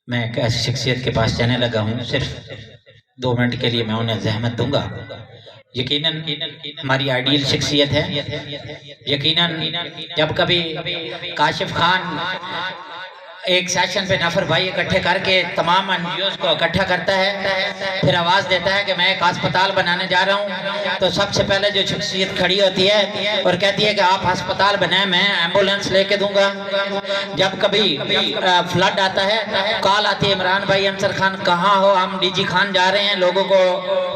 मैं एक ऐसी शख्सियत के पास जाने लगा हूँ, सिर्फ 2 मिनट के लिए मैं उन्हें ज़हमत दूंगा। यकीनन हमारी आइडियल शख्सियत है। यकीनन जब कभी काशिफ खान एक सेशन पे नफर भाई इकट्ठे करके तमाम एनजीओज़ को इकट्ठा करता है, फिर आवाज़ देता है कि मैं एक अस्पताल बनाने जा रहा हूँ, तो सबसे पहले जो शख्सियत खड़ी होती है और कहती है कि आप अस्पताल बनाएं, मैं एम्बुलेंस लेके दूंगा। जब कभी फ्लड आता है, कॉल आती है, इमरान भाई अंसर खान कहाँ हो, हम डीजी खान जा रहे हैं लोगों को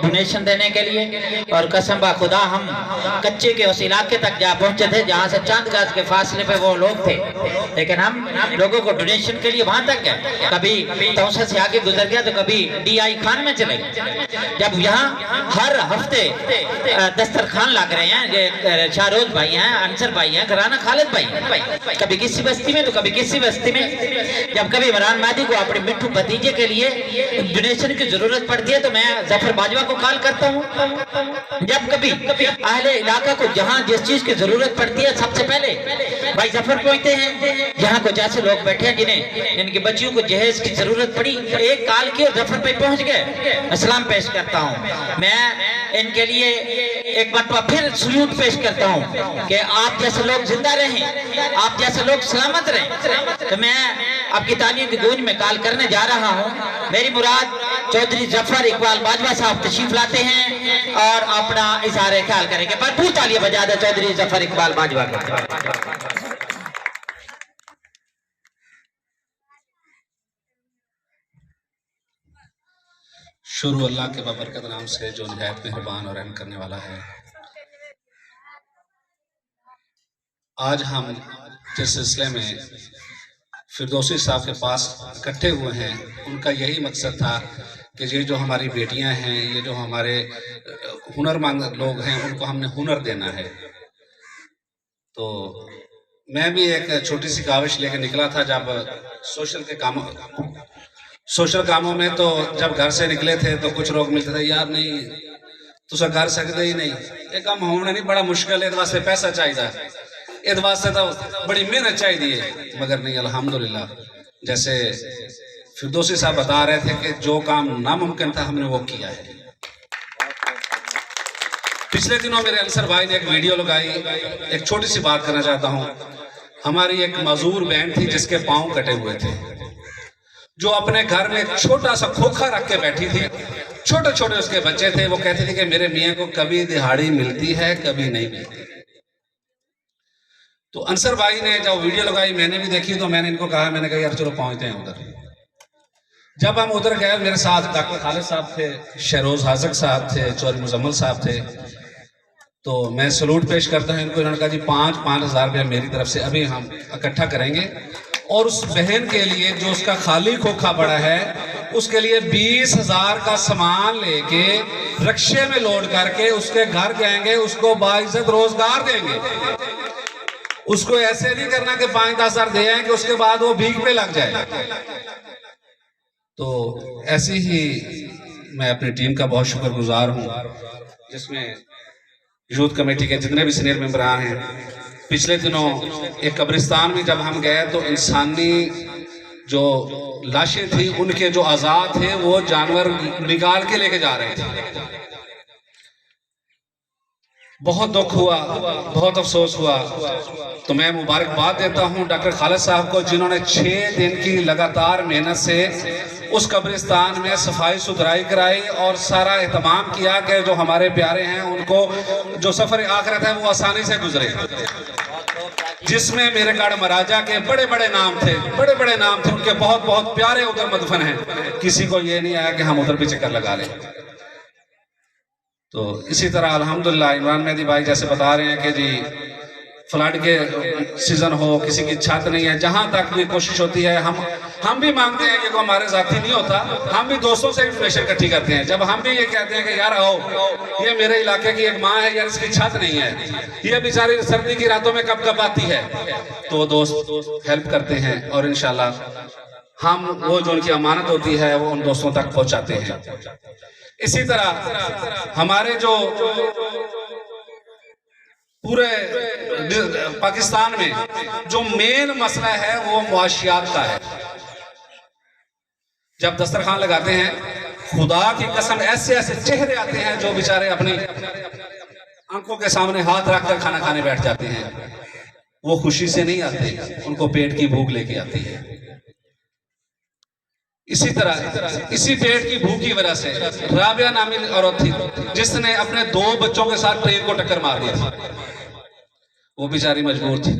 डोनेशन देने के लिए। और कसम बा खुदा हम कच्चे के उस इलाके तक जा पहुंचे थे जहाँ से चंद गज के फासले पे वो लोग थे, लेकिन हम लोगों को डोनेशन के लिए वहां तक गए। कभी तौसा से आगे गुजर गया तो कभी डीआई खान में चले गए। जब यहाँ हर हफ्ते दस्तरखान लग रहे हैं, शाहरोज भाई हैं, अंसर भाई हैं, घराना खालिद भाई हैं, कभी किसी बस्ती में तो कभी किसी बस्ती में। जब कभी इमरान महदी को अपने मिट्टू भतीजे के लिए डोनेशन की जरूरत पड़ती है तो मैं जफर बाजवा को कॉल करता हूँ। जब कभी अहले इलाका को जहाँ जिस चीज की जरूरत पड़ती है सबसे पहले भाई जफर पहुंचते हैं। जहाँ कुछ ऐसे लोग बैठे हैं जिन्हें इनकी बच्चियों को जहेज की जरूरत पड़ी, एक कॉल की और जफर पे पहुंच गए। सलाम पेश करता हूँ मैं इनके लिए, एक मरतबा फिर सलूट पेश करता हूँ कि आप जैसे लोग जिंदा रहें, आप जैसे लोग सलामत रहें। तो मैं आपकी तालियों की गूंज में कॉल करने जा रहा हूँ। मेरी मुराद चौधरी जफर इकबाल बाजवा साहब तशरीफ लाते हैं और अपना इज़हार ख्याल करेंगे। भरपूर तालियां बजा दे चौधरी जफर इकबाल बाजवा का। शुरू अल्लाह के बाबरकत नाम से जो निहायत मेहरबान और रहम करने वाला है। आज हम जिस सिलसिले में फिरदौसी साहब के पास इकट्ठे हुए हैं, उनका यही मकसद था कि ये जो हमारी बेटियां हैं, ये जो हमारे हुनरमंद लोग हैं, उनको हमने हुनर देना है। तो मैं भी एक छोटी सी काविश लेकर निकला था जब सोशल कामों में, तो जब घर से निकले थे तो कुछ लोग मिलते थे, यार नहीं तुसा कर सकते ही नहीं, ये काम होना नहीं, बड़ा मुश्किल है, वास्ते पैसा चाहिए, इस वास्ते तो बड़ी मेहनत चाहिए। मगर नहीं, अल्हम्दुलिल्लाह, जैसे फिरदौसी साहब बता रहे थे कि जो काम नामुमकिन था हमने वो किया है। पिछले दिनों मेरे अंसर भाई ने एक वीडियो लगाई, एक छोटी सी बात करना चाहता हूँ। हमारी एक मजदूर बहन थी जिसके पांव कटे हुए थे, जो अपने घर में एक छोटा सा खोखा रख के बैठी थी, छोटे छोटे उसके बच्चे थे। वो कहती थी कि मेरे मियाँ को कभी दिहाड़ी मिलती है, कभी नहीं मिलती। तो अंसर भाई ने जब वीडियो लगाई, मैंने भी देखी, तो मैंने इनको कहा, मैंने कहा यार चलो पहुंचते हैं उधर। जब हम उधर गए, मेरे साथ डॉक्टर खालिद साहब थे, शहरोज हाजिक साहब थे, चौधरी मुजम्मल साहब थे। तो मैं सलूट पेश करता हूं इनको। इन्होंने कहा जी 5,000 रुपया मेरी तरफ से अभी हम इकट्ठा करेंगे, और उस बहन के लिए जो उसका खाली खोखा पड़ा है, उसके लिए 20,000 का सामान लेके रिक्शे में लोड करके उसके घर जाएंगे, उसको बाइज्जत रोजगार देंगे। उसको ऐसे नहीं करना कि 5-10 हज़ार दे आए कि उसके बाद वो भीख पे लग जाए। तो ऐसी ही मैं अपनी टीम का बहुत शुक्रगुजार हूँ, जिसमें यूथ कमेटी के जितने भी सीनियर मेंबरान हैं। पिछले दिनों एक कब्रिस्तान में जब हम गए तो इंसानी जो लाशें थी, उनके जो आज़ाद थे, वो जानवर निकाल के लेके जा रहे थे। बहुत दुख हुआ, बहुत अफसोस हुआ। तो मैं मुबारकबाद देता हूं डॉक्टर खालिद साहब को, जिन्होंने 6 दिन की लगातार मेहनत से उस कब्रिस्तान में सफाई सुथराई कराई और सारा एहतमाम किया कि जो हमारे प्यारे हैं उनको जो सफर आखिरत है वो आसानी से गुजरे। जिसमें मेरे गढ़ महाराजा के बड़े बड़े नाम थे, बड़े बड़े नाम थे, उनके बहुत बहुत प्यारे उधर मदफन हैं। किसी को ये नहीं आया कि हम उधर भी चक्कर लगा लें। तो इसी तरह अल्हम्दुलिल्लाह इमरान महदी भाई जैसे बता रहे हैं कि जी फ्लड के सीजन हो, किसी की छत नहीं है, जहां तक भी कोशिश होती है, हम भी मांगते हैं कि कोई हमारे साथी नहीं होता, हम भी दोस्तों से इन्फॉर्मेशन इकट्ठी करते हैं। जब हम भी ये कहते हैं कि यार आओ, ये मेरे इलाके की एक माँ है यार, इसकी छत नहीं है, ये बेचारी सर्दी की रातों में कब कब आती है, तो दोस्त हेल्प करते हैं और इंशाल्लाह हम वो जो उनकी अमानत होती है वो उन दोस्तों तक पहुंचाते हैं। इसी तरह हमारे जो पूरे पाकिस्तान में जो मेन मसला है वो मुआशियात का है। जब दस्तरखान लगाते हैं, खुदा की कसम ऐसे ऐसे चेहरे आते हैं जो बेचारे अपनी आंखों के सामने हाथ रखकर खाना खाने बैठ जाते हैं। वो खुशी से नहीं आते, उनको पेट की भूख लेके आती है। इसी तरह इसी पेट की भूख की वजह से राबिया नामी औरत थी जिसने अपने 2 बच्चों के साथ ट्रेन को टक्कर मार दी थी, वो बेचारी मजबूर थी।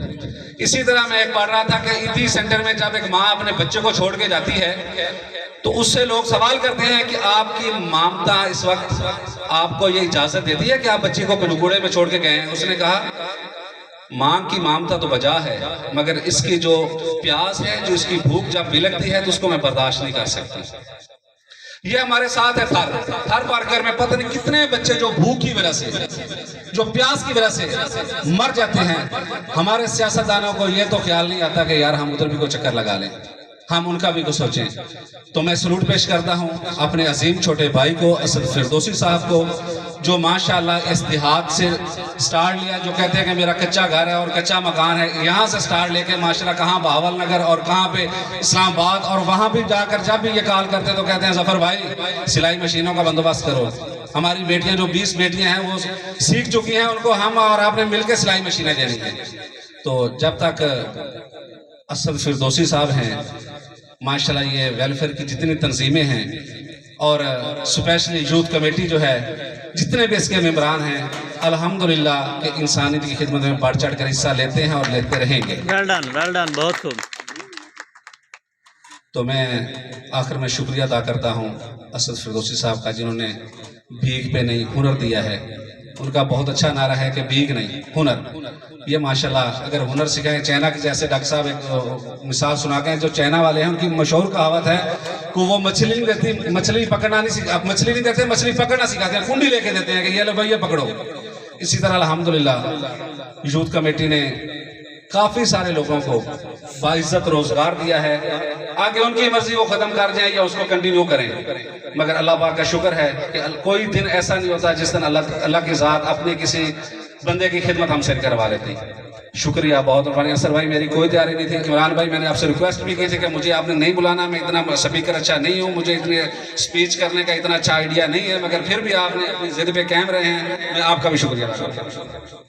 इसी तरह मैं एक पढ़ रहा था कि ईदी सेंटर में जब एक माँ अपने बच्चे को छोड़ के जाती है तो उससे लोग सवाल करते हैं कि आपकी ममता इस वक्त आपको ये इजाजत देती है कि आप बच्चे को कूड़े में छोड़ के गए हैं। उसने कहा माँ की ममता तो बजा है, मगर इसकी जो प्यास है, जो इसकी भूख जब बिलकती है तो उसको मैं बर्दाश्त नहीं कर सकती। ये हमारे साथ है थर पारकर में पता नहीं कितने बच्चे जो भूख की वजह से, जो प्यास की वजह से मर जाते हैं। हमारे सियासतदानों को ये तो ख्याल नहीं आता कि यार हम उधर भी कोई चक्कर लगा लें, हम उनका भी कुछ सोचें। तो मैं सलूट पेश करता हूं अपने अजीम छोटे भाई को, असद फिरदौसी साहब को, जो माशाल्लाह इस देहात से स्टार्ट लिया, जो कहते हैं कि मेरा कच्चा घर है और कच्चा मकान है, यहाँ से स्टार्ट लेके माशाल्लाह कहाँ बहावल नगर और कहाँ पे इस्लामाबाद, और वहाँ भी जाकर जब भी ये कॉल करते तो कहते हैं जफर भाई सिलाई मशीनों का बंदोबस्त करो। हमारी बेटियां जो 20 बेटियां हैं वो सीख चुकी हैं, उनको हम और आपने मिलकर सिलाई मशीनें देनी है। तो जब तक असद फिरदौसी साहब हैं, माशाल्लाह ये वेलफेयर की जितनी तंजीमें हैं और स्पेशली यूथ कमेटी जो है, जितने भी इसके मेंबरान हैं, अल्हम्दुलिल्लाह के इंसानियत की खिदमत में बढ़ चढ़ कर हिस्सा लेते हैं और लेते रहेंगे। वेल डन, बहुत खूब। तो मैं आखिर में शुक्रिया अदा करता हूँ असद फिरदौसी साहब का, जिन्होंने भीख पे नहीं हुनर दिया है। उनका बहुत अच्छा नारा है कि भीख नहीं हुनर। ये माशाल्लाह अगर हुनर सिखाएं, चाइना के जैसे डॉक्टर साहब एक मिसाल सुना के, जो चाइना वाले हैं उनकी मशहूर कहावत है कि वो मछली नहीं देती, मछली पकड़ना नहीं सिखा, मछली नहीं देते, मछली पकड़ना सिखाते हैं, कुंडी लेके देते हैं कि ये लो भाई ये पकड़ो। इसी तरह अल्हम्दुलिल्लाह यूथ कमेटी ने काफी सारे लोगों को बाइज्जत रोजगार दिया है। आगे उनकी मर्जी वो खत्म कर जाए या उसको कंटिन्यू करें, मगर अल्लाह पाक का शुक्र है कि कोई दिन ऐसा नहीं होता जिस दिन अल्लाह की ज़ात अपने किसी बंदे की खिदमत हमसे करवा लेती। शुक्रिया बहुत। असर भाई मेरी कोई तैयारी नहीं थी। इमरान भाई मैंने आपसे रिक्वेस्ट भी की थी कि मुझे आपने नहीं बुलाना, मैं इतना स्पीकर अच्छा नहीं हूँ, मुझे इतनी स्पीच करने का इतना अच्छा आइडिया नहीं है, मगर फिर भी आपने अपनी जिद पे कायम रहे हैं, मैं आपका भी शुक्रिया अदा करता हूँ।